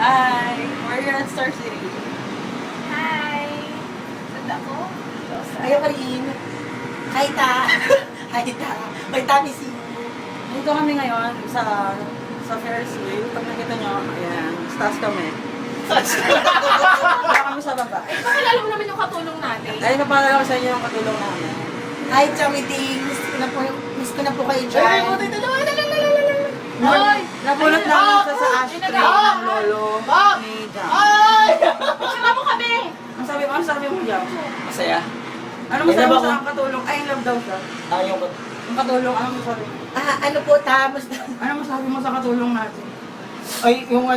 Hi! We're here at Star City. Hi! Saan ako? Ayaw ka rin. Hi, Ta. Hi, Ta. May Ta, miss you. Dito kami ngayon sa Ferris wheel. Pag nakita nyo, ayan, stars kami. Wala kami sa baba. Eh, pakilala mo naman yung katulong natin. Ayun na pala lang sa inyo yung katulong namin. Hi, Chamiting. Miss ko na po kayo dyan. Hoy! Napulot namin sa ashtray ng lolo ni Jam. Saka mo kami! Ano sabi mo, Jam? Masaya. Ano masabi mo sa katulong? Ay, in love daw siya. Ayaw ko. Yung katulong, ano masabi mo? Ano po, Ta? Ano masabi mo sa katulong natin? Ay, yung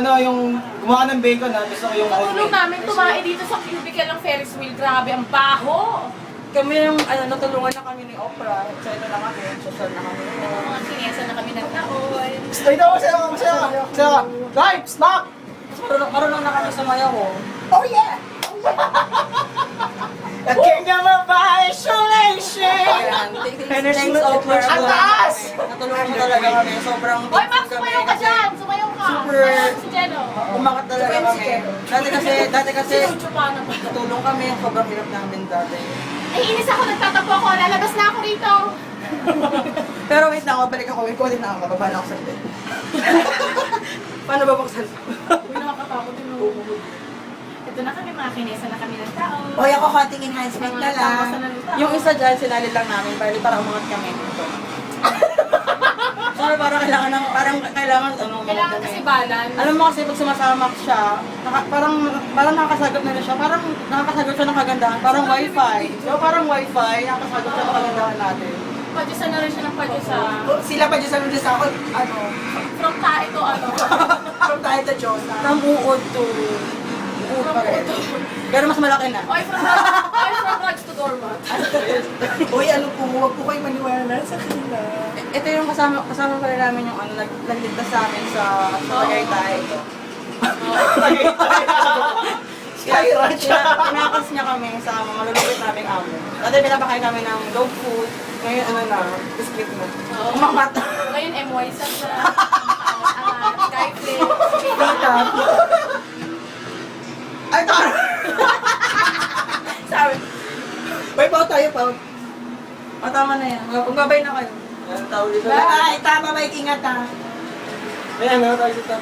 gumawa ng bacon ha, gusto ko yung Katulong namin tumae dito sa cubicle ng Ferris wheel. Grabe, ang baho! Kami yung, natulungan na kami ni Oprah. Excited na kami. Social na kami. Mga kinesa na kami ng taon. Stay daw, masaya ka. Live, snack! Marunong na kami sumayaw ko. Oh, yeah! At kanya isolation! Ayan, thanks Oprah. Ang taas! Natulungan mo talaga kami. Sobrang Hoy, Max, sumayaw ka dyan! Sumayaw ka! Super. Sumayaw si Jeno. Umangat talaga kami. Dati kasi, Sinucho pa naman. natulong kami yung sobrang hirap namin dati. Ay, inis ako, nagtatapo ako. Lalabas na ako rito. Pero wait lang, balik ako. Wait ko din na ako. Bababa na ako sa bed. Paano ba buksan? Uy, nakakatakot din ako. Ito na kami, mga kinesa na kami ng tao. Hoy, ako konting enhancement na lang. Yung isa dyan, sinali lang namin. Para umangat kami. Ito. So, parang kailangan Kailangan kasi balance. Alam mo kasi pag sumasama siya, parang nakakasagap na rin siya. Parang nakakasagap siya ng kagandahan. Parang wifi. So parang wifi, nakakasagap siya ng kagandahan natin. Padyusan na rin siya ng padyusan. Sila pa dyan sa lunes ako. From tae to ano. From tayo sa Diyos. From uod to uod pa rin. Pero mas malaki na. Oy, from rugs to doormat. Uy, po, huwag po kayo maniwala sa kanila. Ito yung kasama pa rin namin yung nagligtas sa amin sa Tagaytay. Pinakas niya kami sa malulupit naming amo. Dati pinapakain kami ng dog food. Ngayon biscuit na. Umangat. Ngayon, MY sa Skyflix. Ay, tara! Sabi. May pao tayo, pao. Tama na yan. Magbabay na kayo. Yan, tao dito. Ay, tama, may ingat ha. Ayan, meron tayo dito.